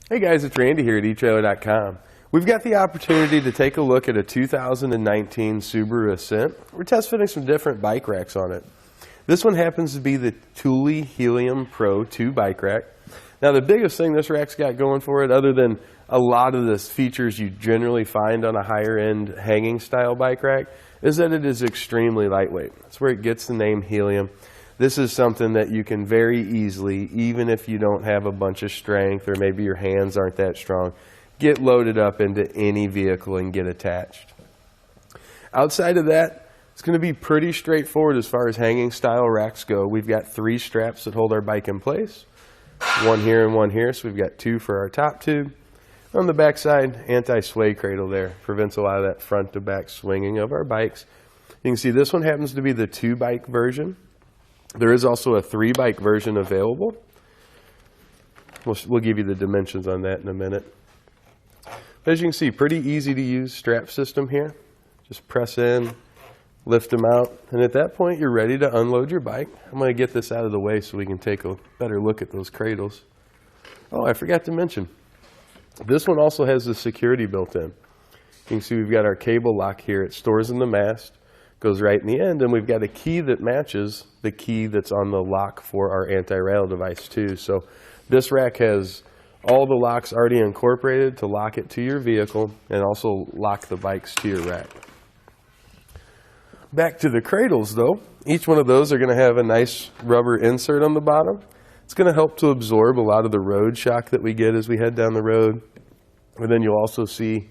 Hey guys, it's Randy here at etrailer.com. We've got the opportunity to take a look at a 2019 Subaru Ascent. We're test fitting some different bike racks on it. This one happens to be the Thule Helium Pro 2 bike rack. Now the biggest thing this rack's got going for it, other than a lot of the features you generally find on a higher end hanging style bike rack, is that it is extremely lightweight. That's where it gets the name Helium. This is something that you can very easily, even if you don't have a bunch of strength or maybe your hands aren't that strong, get loaded up into any vehicle and get attached. Outside of that, it's going to be pretty straightforward as far as hanging style racks go. We've got 3 straps that hold our bike in place. One here and one here, so we've got 2 for our top tube. On the back side, anti-sway cradle there. Prevents a lot of that front to back swinging of our bikes. You can see this one happens to be the 2 bike version. There is also a 3 bike version available. We'll give you the dimensions on that in a minute. But as you can see, pretty easy to use strap system here. Just press in, lift them out, and at that point you're ready to unload your bike. I'm going to get this out of the way so we can take a better look at those cradles. Oh, I forgot to mention, this one also has the security built in. You can see we've got our cable lock here. It stores in the mast. Goes right in the end, and we've got a key that matches the key that's on the lock for our anti-rattle device too. So this rack has all the locks already incorporated to lock it to your vehicle and also lock the bikes to your rack. Back to the cradles though, each one of those are going to have a nice rubber insert on the bottom. It's going to help to absorb a lot of the road shock that we get as we head down the road. And then you'll also see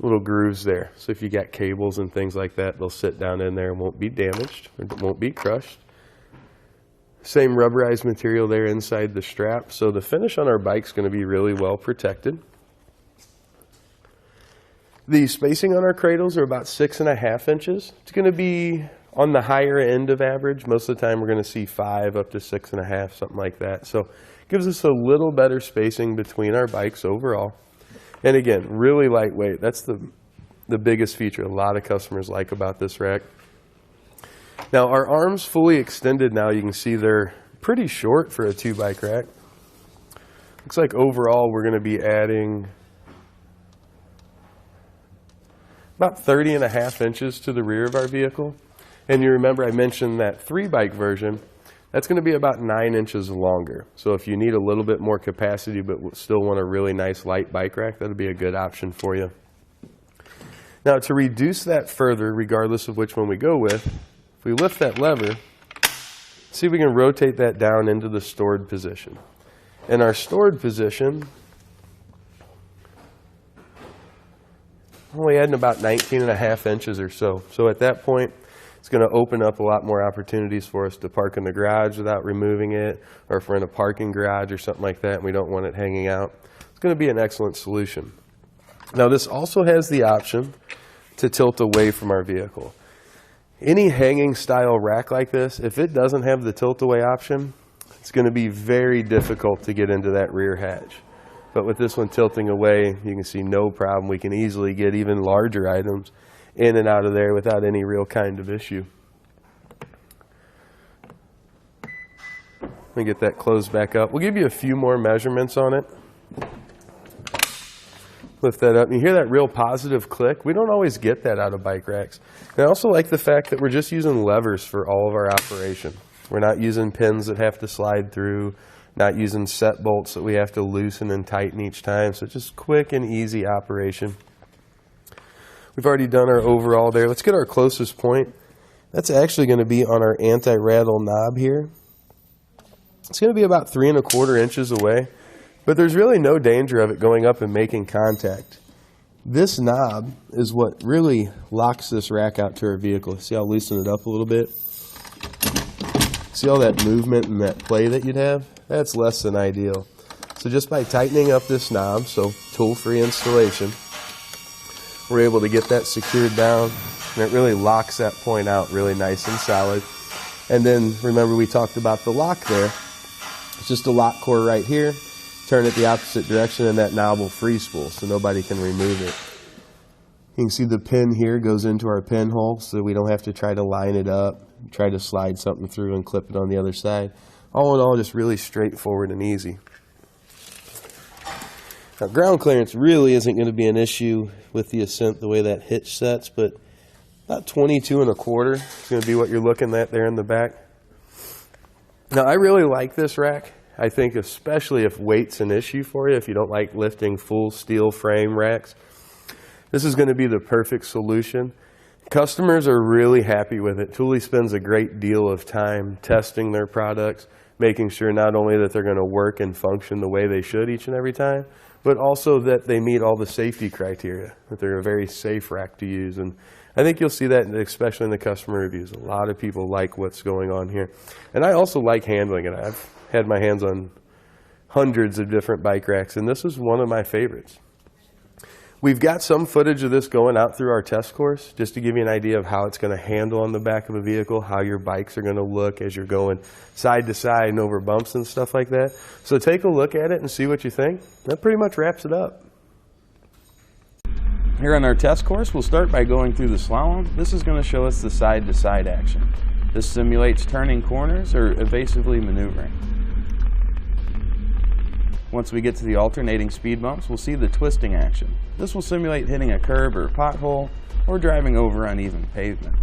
little grooves there. So if you got cables and things like that, they'll sit down in there and won't be damaged, or won't be crushed. Same rubberized material there inside the strap. So the finish on our bike is going to be really well protected. The spacing on our cradles are about 6.5 inches. It's going to be on the higher end of average. Most of the time we're going to see 5 up to 6.5, something like that. So it gives us a little better spacing between our bikes overall. And again, really lightweight. That's the biggest feature a lot of customers like about this rack. Now our arms fully extended now. You can see they're pretty short for a 2 bike rack. Looks like overall we're going to be adding about 30.5 inches to the rear of our vehicle. And you remember I mentioned that 3 bike version. That's going to be about 9 inches longer. So if you need a little bit more capacity but still want a really nice light bike rack, that'll be a good option for you. Now to reduce that further, regardless of which one we go with, if we lift that lever, see if we can rotate that down into the stored position. In our stored position, only adding about 19.5 inches or so. So at that point, it's going to open up a lot more opportunities for us to park in the garage without removing it, or if we're in a parking garage or something like that and we don't want it hanging out. It's going to be an excellent solution. Now this also has the option to tilt away from our vehicle. Any hanging style rack like this, if it doesn't have the tilt away option, it's going to be very difficult to get into that rear hatch. But with this one tilting away, you can see no problem. We can easily get even larger items in and out of there without any real kind of issue. Let me get that closed back up. We'll give you a few more measurements on it. Lift that up. You hear that real positive click? We don't always get that out of bike racks. And I also like the fact that we're just using levers for all of our operation. We're not using pins that have to slide through, not using set bolts that we have to loosen and tighten each time. So just quick and easy operation. We've already done our overall there. Let's get our closest point. That's actually going to be on our anti-rattle knob here. It's going to be about 3.25 inches away, but there's really no danger of it going up and making contact. This knob is what really locks this rack out to our vehicle. See how I'll loosen it up a little bit? See all that movement and that play that you'd have? That's less than ideal. So just by tightening up this knob, so tool-free installation, we're able to get that secured down, and it really locks that point out really nice and solid. And then remember we talked about the lock there. It's just a lock core right here. Turn it the opposite direction and that knob will free spool so nobody can remove it. You can see the pin here goes into our pinhole so we don't have to try to line it up, try to slide something through and clip it on the other side. All in all, just really straightforward and easy. Now, ground clearance really isn't going to be an issue with the Ascent the way that hitch sets, but about 22 1/4 is going to be what you're looking at there in the back. Now, I really like this rack. I think especially if weight's an issue for you, if you don't like lifting full steel frame racks, this is going to be the perfect solution. Customers are really happy with it. Thule spends a great deal of time testing their products, making sure not only that they're going to work and function the way they should each and every time, but also that they meet all the safety criteria, that they're a very safe rack to use. And I think you'll see that especially in the customer reviews. A lot of people like what's going on here. And I also like handling it. I've had my hands on hundreds of different bike racks, and this is one of my favorites. We've got some footage of this going out through our test course, just to give you an idea of how it's going to handle on the back of a vehicle, how your bikes are going to look as you're going side to side and over bumps and stuff like that. So take a look at it and see what you think. That pretty much wraps it up. Here on our test course, we'll start by going through the slalom. This is going to show us the side to side action. This simulates turning corners or evasively maneuvering. Once we get to the alternating speed bumps, we'll see the twisting action. This will simulate hitting a curb or pothole or driving over uneven pavement.